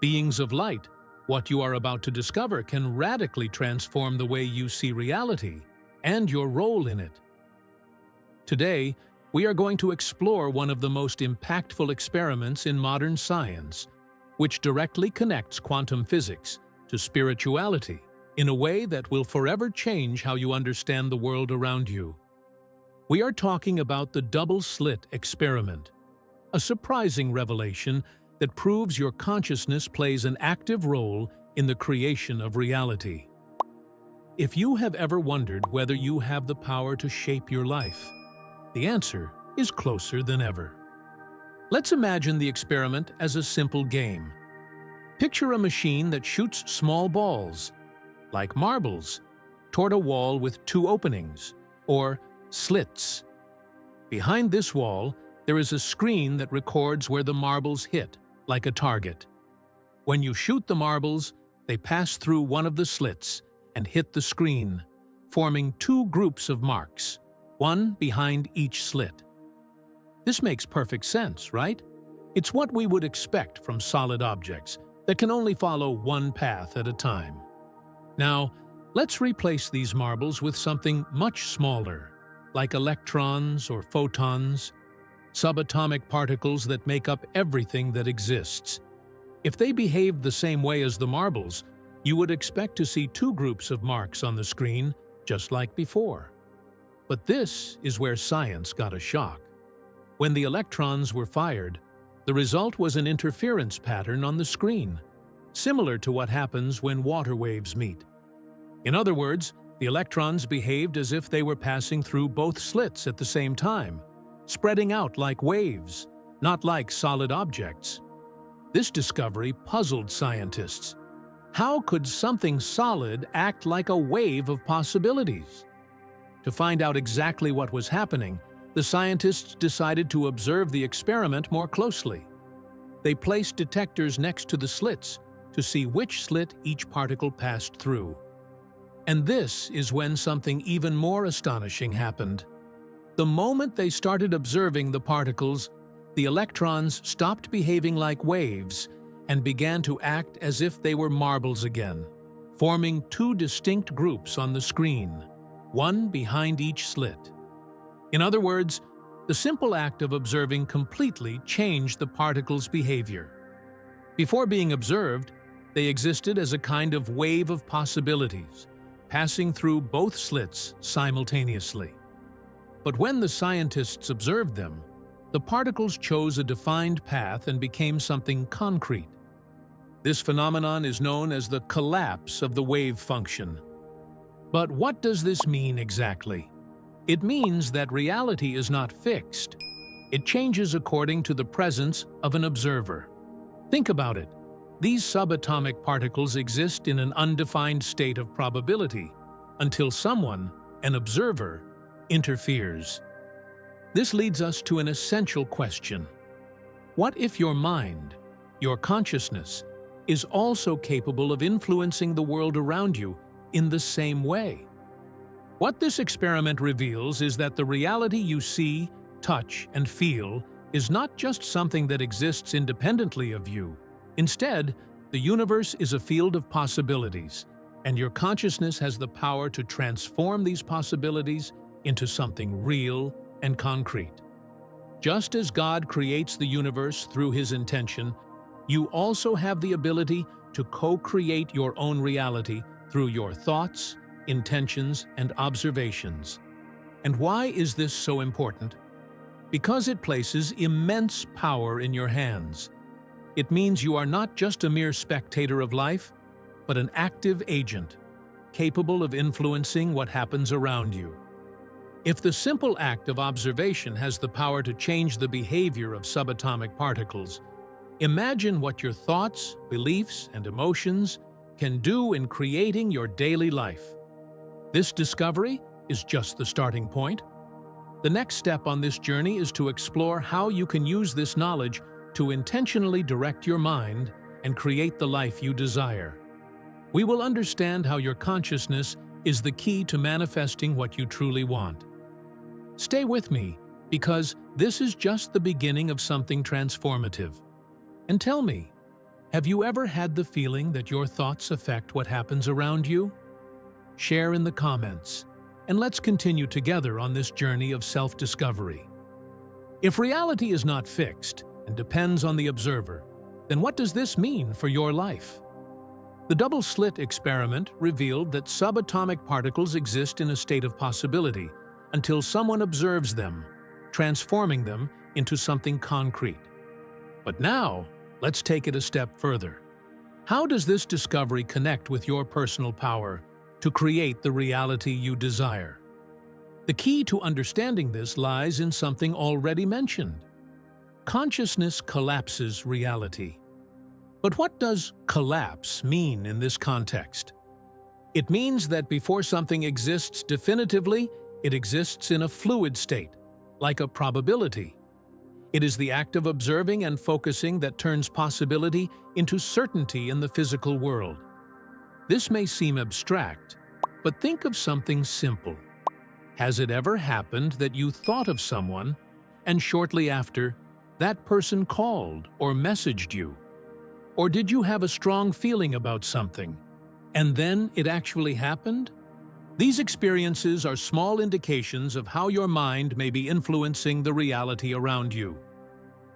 Beings of light, what you are about to discover can radically transform the way you see reality and your role in it. Today, we are going to explore one of the most impactful experiments in modern science, which directly connects quantum physics to spirituality in a way that will forever change how you understand the world around you. We are talking about the double-slit experiment, a surprising revelation that proves your consciousness plays an active role in the creation of reality. If you have ever wondered whether you have the power to shape your life, the answer is closer than ever. Let's imagine the experiment as a simple game. Picture a machine that shoots small balls, like marbles, toward a wall with two openings, or slits. Behind this wall, there is a screen that records where the marbles hit, like a target. When you shoot the marbles, they pass through one of the slits and hit the screen, forming two groups of marks, one behind each slit. This makes perfect sense, right? It's what we would expect from solid objects that can only follow one path at a time. Now, let's replace these marbles with something much smaller, like electrons or photons, subatomic particles that make up everything that exists. If they behaved the same way as the marbles, you would expect to see two groups of marks on the screen, just like before. But this is where science got a shock. When the electrons were fired, the result was an interference pattern on the screen, similar to what happens when water waves meet. In other words, the electrons behaved as if they were passing through both slits at the same time, spreading out like waves, not like solid objects. This discovery puzzled scientists. How could something solid act like a wave of possibilities? To find out exactly what was happening, the scientists decided to observe the experiment more closely. They placed detectors next to the slits to see which slit each particle passed through. And this is when something even more astonishing happened. The moment they started observing the particles, the electrons stopped behaving like waves and began to act as if they were marbles again, forming two distinct groups on the screen, one behind each slit. In other words, the simple act of observing completely changed the particles' behavior. Before being observed, they existed as a kind of wave of possibilities, passing through both slits simultaneously. But when the scientists observed them, the particles chose a defined path and became something concrete. This phenomenon is known as the collapse of the wave function. But what does this mean exactly? It means that reality is not fixed. It changes according to the presence of an observer. Think about it. These subatomic particles exist in an undefined state of probability until someone, an observer, interferes. This leads us to an essential question. What if your mind, your consciousness, is also capable of influencing the world around you in the same way? What this experiment reveals is that the reality you see, touch, and feel is not just something that exists independently of you. Instead, the universe is a field of possibilities, and your consciousness has the power to transform these possibilities into something real and concrete. Just as God creates the universe through His intention, you also have the ability to co-create your own reality through your thoughts, intentions, and observations. And why is this so important? Because it places immense power in your hands. It means you are not just a mere spectator of life, but an active agent, capable of influencing what happens around you. If the simple act of observation has the power to change the behavior of subatomic particles, imagine what your thoughts, beliefs, and emotions can do in creating your daily life. This discovery is just the starting point. The next step on this journey is to explore how you can use this knowledge to intentionally direct your mind and create the life you desire. We will understand how your consciousness is the key to manifesting what you truly want. Stay with me, because this is just the beginning of something transformative. And tell me, Have you ever had the feeling that your thoughts affect what happens around you? Share in the comments, and let's continue together on this journey of self-discovery. If reality is not fixed and depends on the observer, then what does this mean for your life? The double-slit experiment revealed that subatomic particles exist in a state of possibility until someone observes them, transforming them into something concrete. But now, let's take it a step further. How does this discovery connect with your personal power to create the reality you desire? The key to understanding this lies in something already mentioned. Consciousness collapses reality. But what does collapse mean in this context? It means that before something exists definitively, it exists in a fluid state, like a probability. It is the act of observing and focusing that turns possibility into certainty in the physical world. This may seem abstract, but think of something simple. Has it ever happened that you thought of someone, and shortly after, that person called or messaged you? Or did you have a strong feeling about something, and then it actually happened? These experiences are small indications of how your mind may be influencing the reality around you.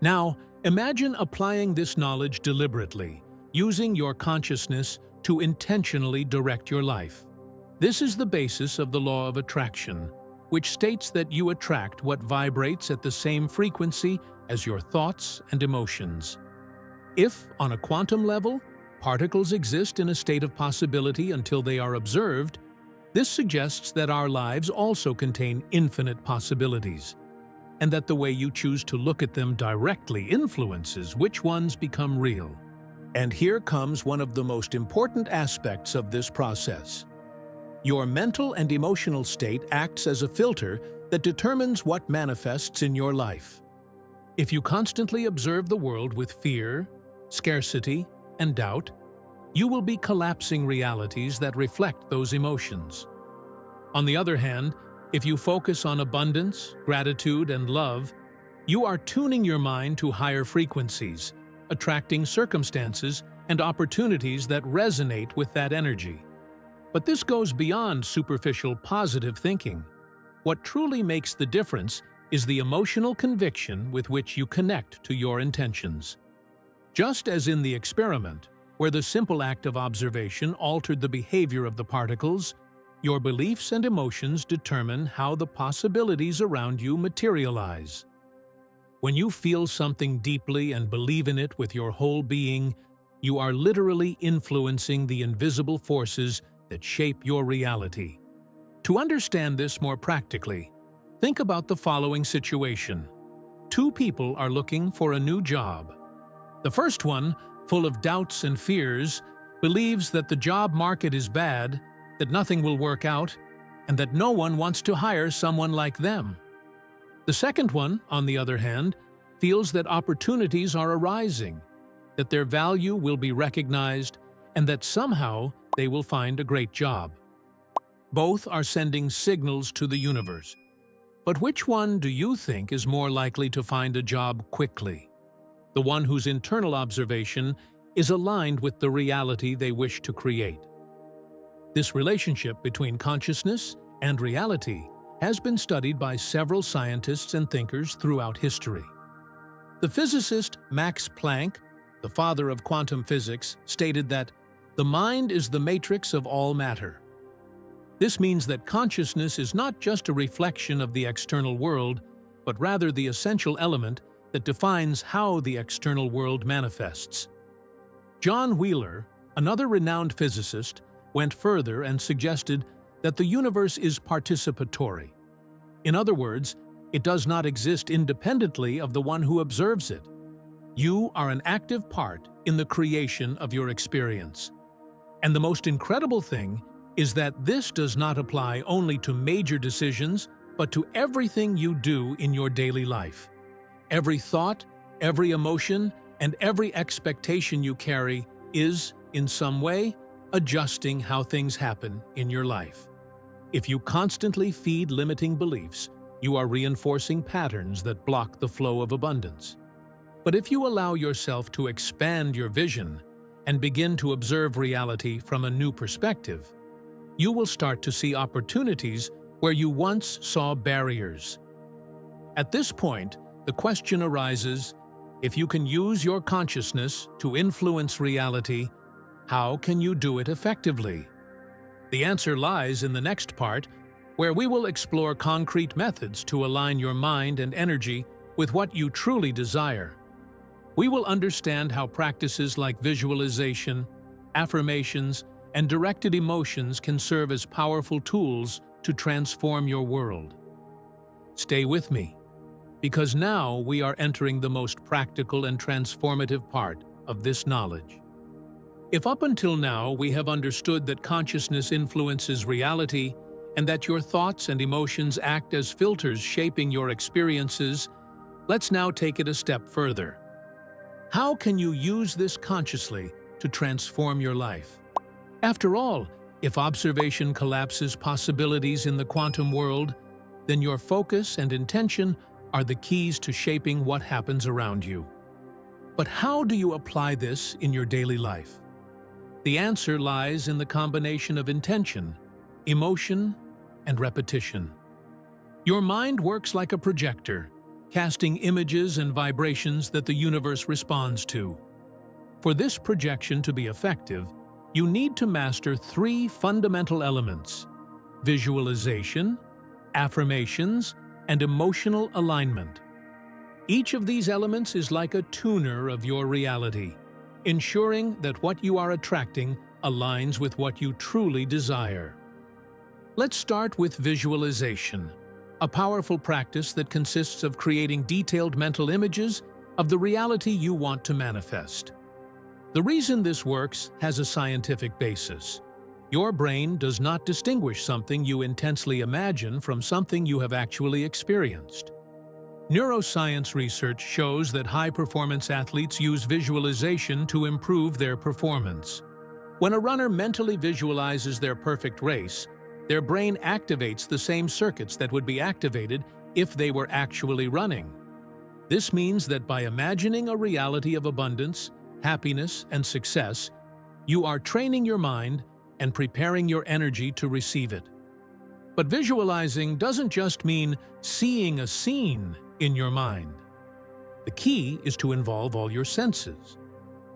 Now, imagine applying this knowledge deliberately, using your consciousness to intentionally direct your life. This is the basis of the law of attraction, which states that you attract what vibrates at the same frequency as your thoughts and emotions. If, on a quantum level, particles exist in a state of possibility until they are observed, this suggests that our lives also contain infinite possibilities, and that the way you choose to look at them directly influences which ones become real. And here comes one of the most important aspects of this process. Your mental and emotional state acts as a filter that determines what manifests in your life. If you constantly observe the world with fear, scarcity, and doubt, you will be collapsing realities that reflect those emotions. On the other hand, if you focus on abundance, gratitude, and love, you are tuning your mind to higher frequencies, attracting circumstances and opportunities that resonate with that energy. But this goes beyond superficial positive thinking. What truly makes the difference is the emotional conviction with which you connect to your intentions. Just as in the experiment, where the simple act of observation altered the behavior of the particles, your beliefs and emotions determine how the possibilities around you materialize. When you feel something deeply and believe in it with your whole being, you are literally influencing the invisible forces that shape your reality. To understand this more practically, think about the following situation. Two people are looking for a new job. The first one, full of doubts and fears, believes that the job market is bad, that nothing will work out, and that no one wants to hire someone like them. The second one, on the other hand, feels that opportunities are arising, that their value will be recognized, and that somehow they will find a great job. Both are sending signals to the universe. But which one do you think is more likely to find a job quickly? The one whose internal observation is aligned with the reality they wish to create. This relationship between consciousness and reality has been studied by several scientists and thinkers throughout history. The physicist Max Planck, the father of quantum physics, stated that the mind is the matrix of all matter. This means that consciousness is not just a reflection of the external world, but rather the essential element that defines how the external world manifests. John Wheeler, another renowned physicist, went further and suggested that the universe is participatory. In other words, it does not exist independently of the one who observes it. You are an active part in the creation of your experience. And the most incredible thing is that this does not apply only to major decisions, but to everything you do in your daily life. Every thought, every emotion, and every expectation you carry is, in some way, adjusting how things happen in your life. If you constantly feed limiting beliefs, you are reinforcing patterns that block the flow of abundance. But if you allow yourself to expand your vision and begin to observe reality from a new perspective, you will start to see opportunities where you once saw barriers. At this point, the question arises, if you can use your consciousness to influence reality, how can you do it effectively? The answer lies in the next part, where we will explore concrete methods to align your mind and energy with what you truly desire. We will understand how practices like visualization, affirmations, and directed emotions can serve as powerful tools to transform your world. Stay with me, because now we are entering the most practical and transformative part of this knowledge. If up until now we have understood that consciousness influences reality and that your thoughts and emotions act as filters shaping your experiences, let's now take it a step further. How can you use this consciously to transform your life? After all, if observation collapses possibilities in the quantum world, then your focus and intention are the keys to shaping what happens around you. But how do you apply this in your daily life? The answer lies in the combination of intention, emotion, and repetition. Your mind works like a projector, casting images and vibrations that the universe responds to. For this projection to be effective, you need to master 3 fundamental elements: visualization, affirmations, and emotional alignment. Each of these elements is like a tuner of your reality, ensuring that what you are attracting aligns with what you truly desire. Let's start with visualization, a powerful practice that consists of creating detailed mental images of the reality you want to manifest. The reason this works has a scientific basis. Your brain does not distinguish something you intensely imagine from something you have actually experienced. Neuroscience research shows that high-performance athletes use visualization to improve their performance. When a runner mentally visualizes their perfect race, their brain activates the same circuits that would be activated if they were actually running. This means that by imagining a reality of abundance, happiness, and success, you are training your mind and preparing your energy to receive it. But visualizing doesn't just mean seeing a scene in your mind. The key is to involve all your senses.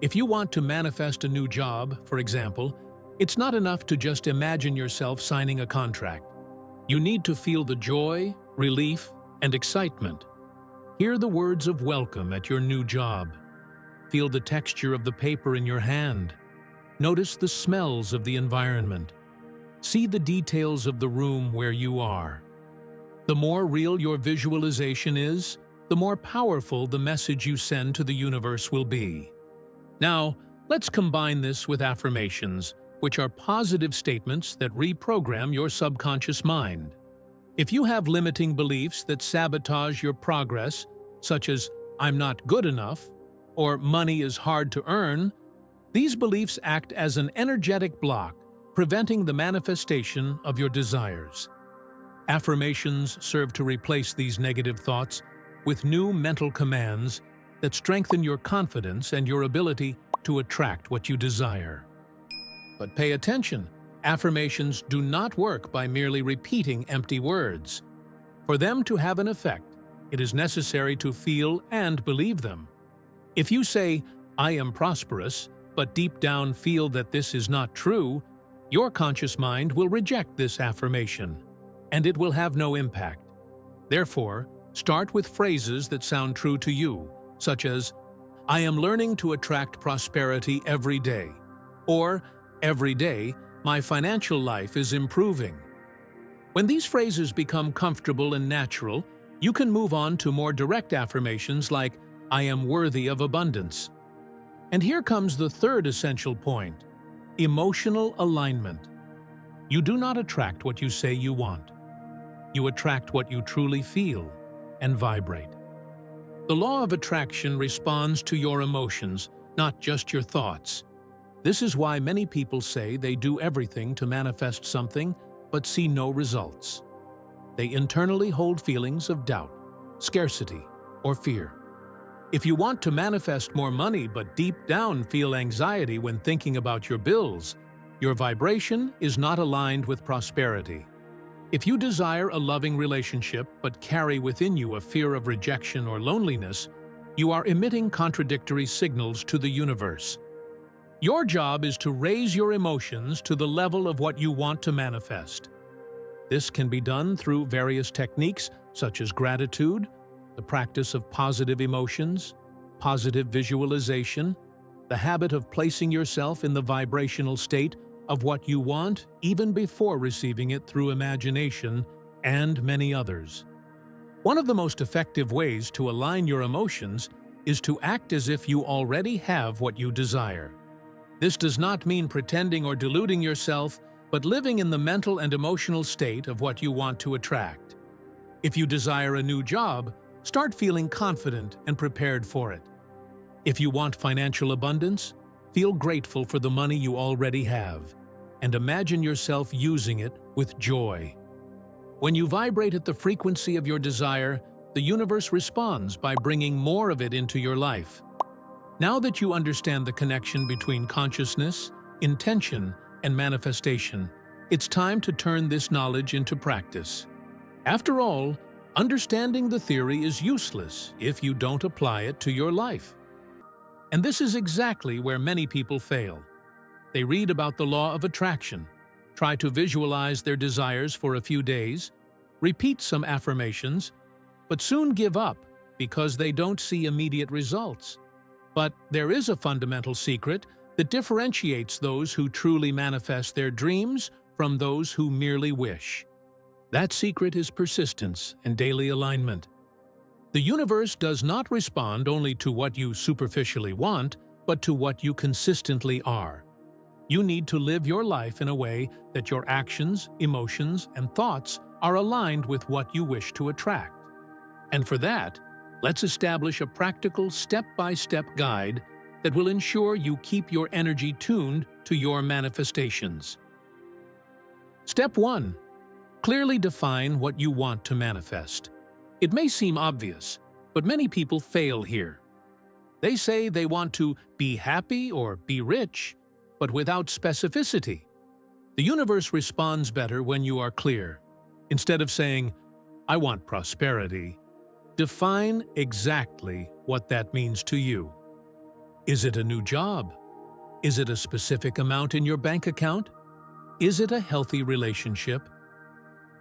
If you want to manifest a new job, for example, it's not enough to just imagine yourself signing a contract. You need to feel the joy, relief, and excitement. Hear the words of welcome at your new job. Feel the texture of the paper in your hand. Notice the smells of the environment. See the details of the room where you are. The more real your visualization is, the more powerful the message you send to the universe will be. Now, let's combine this with affirmations, which are positive statements that reprogram your subconscious mind. If you have limiting beliefs that sabotage your progress, such as "I'm not good enough" or "money is hard to earn," these beliefs act as an energetic block, preventing the manifestation of your desires. Affirmations serve to replace these negative thoughts with new mental commands that strengthen your confidence and your ability to attract what you desire. But pay attention, affirmations do not work by merely repeating empty words. For them to have an effect, it is necessary to feel and believe them. If you say, "I am prosperous," but deep down feel that this is not true, your conscious mind will reject this affirmation, and it will have no impact. Therefore, start with phrases that sound true to you, such as, "I am learning to attract prosperity every day," or "Every day, my financial life is improving." When these phrases become comfortable and natural, you can move on to more direct affirmations like, "I am worthy of abundance." And here comes the third essential point: emotional alignment. You do not attract what you say you want. You attract what you truly feel and vibrate. The law of attraction responds to your emotions, not just your thoughts. This is why many people say they do everything to manifest something but see no results. They internally hold feelings of doubt, scarcity, or fear. If you want to manifest more money but deep down feel anxiety when thinking about your bills, your vibration is not aligned with prosperity. If you desire a loving relationship but carry within you a fear of rejection or loneliness, you are emitting contradictory signals to the universe. Your job is to raise your emotions to the level of what you want to manifest. This can be done through various techniques such as gratitude, the practice of positive emotions, positive visualization, the habit of placing yourself in the vibrational state of what you want even before receiving it through imagination, and many others. One of the most effective ways to align your emotions is to act as if you already have what you desire. This does not mean pretending or deluding yourself, but living in the mental and emotional state of what you want to attract. If you desire a new job, start feeling confident and prepared for it. If you want financial abundance, feel grateful for the money you already have, and imagine yourself using it with joy. When you vibrate at the frequency of your desire, the universe responds by bringing more of it into your life. Now that you understand the connection between consciousness, intention, and manifestation, it's time to turn this knowledge into practice. After all, understanding the theory is useless if you don't apply it to your life. And this is exactly where many people fail. They read about the law of attraction, try to visualize their desires for a few days, repeat some affirmations, but soon give up because they don't see immediate results. But there is a fundamental secret that differentiates those who truly manifest their dreams from those who merely wish. That secret is persistence and daily alignment. The universe does not respond only to what you superficially want, but to what you consistently are. You need to live your life in a way that your actions, emotions, and thoughts are aligned with what you wish to attract. And for that, let's establish a practical step-by-step guide that will ensure you keep your energy tuned to your manifestations. Step 1. Clearly define what you want to manifest. It may seem obvious, but many people fail here. They say they want to be happy or be rich, but without specificity. The universe responds better when you are clear. Instead of saying, "I want prosperity," define exactly what that means to you. Is it a new job? Is it a specific amount in your bank account? Is it a healthy relationship?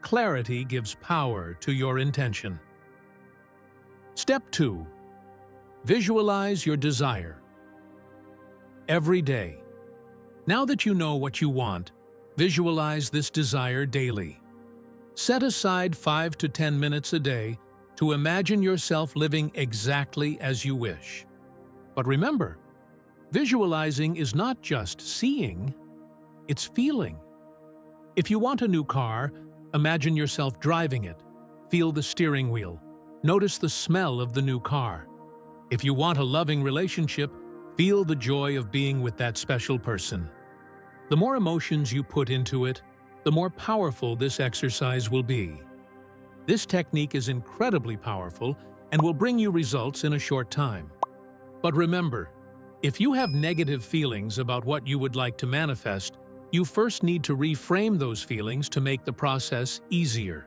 Clarity gives power to your intention. Step 2. Visualize your desire. Every day. Now that you know what you want, visualize this desire daily. Set aside 5 to 10 minutes a day to imagine yourself living exactly as you wish. But remember, visualizing is not just seeing, it's feeling. If you want a new car, imagine yourself driving it. Feel the steering wheel. Notice the smell of the new car. If you want a loving relationship, feel the joy of being with that special person. The more emotions you put into it, the more powerful this exercise will be. This technique is incredibly powerful and will bring you results in a short time. But remember, if you have negative feelings about what you would like to manifest, you first need to reframe those feelings to make the process easier.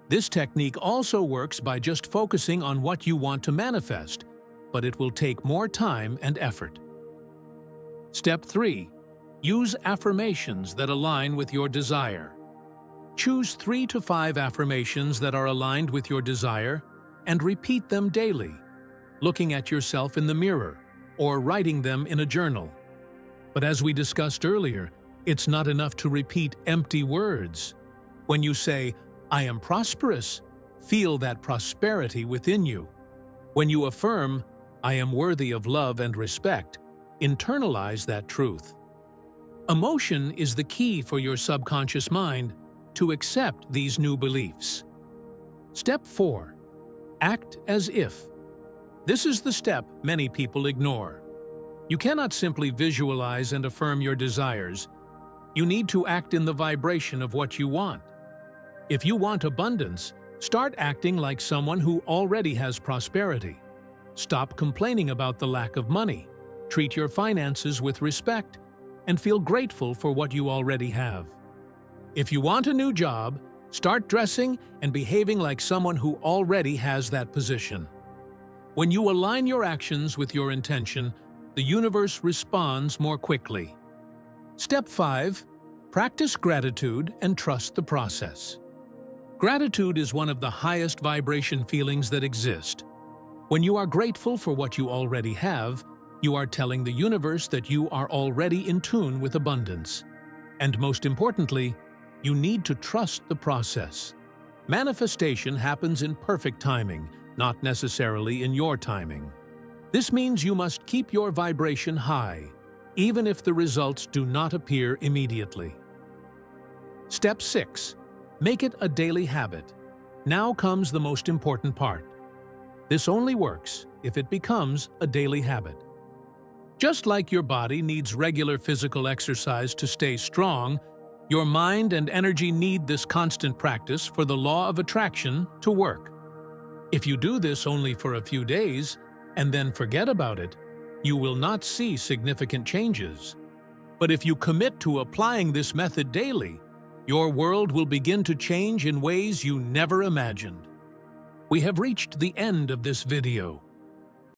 This technique also works by just focusing on what you want to manifest, but it will take more time and effort. Step 3. Use affirmations that align with your desire. Choose 3 to 5 affirmations that are aligned with your desire and repeat them daily, looking at yourself in the mirror or writing them in a journal. But as we discussed earlier, it's not enough to repeat empty words. When you say, "I am prosperous," feel that prosperity within you. When you affirm, "I am worthy of love and respect," internalize that truth. Emotion is the key for your subconscious mind to accept these new beliefs. Step 4. Act as if. This is the step many people ignore. You cannot simply visualize and affirm your desires. You need to act in the vibration of what you want. If you want abundance, start acting like someone who already has prosperity. Stop complaining about the lack of money. Treat your finances with respect and feel grateful for what you already have. If you want a new job, start dressing and behaving like someone who already has that position. When you align your actions with your intention, the universe responds more quickly. Step 5. Practice gratitude and trust the process. Gratitude is one of the highest vibration feelings that exist. When you are grateful for what you already have, you are telling the universe that you are already in tune with abundance. And most importantly, you need to trust the process. Manifestation happens in perfect timing, not necessarily in your timing. This means you must keep your vibration high, even if the results do not appear immediately. Step 6. Make it a daily habit. Now comes the most important part. This only works if it becomes a daily habit. Just like your body needs regular physical exercise to stay strong, your mind and energy need this constant practice for the law of attraction to work. If you do this only for a few days and then forget about it, you will not see significant changes. But if you commit to applying this method daily, your world will begin to change in ways you never imagined. We have reached the end of this video.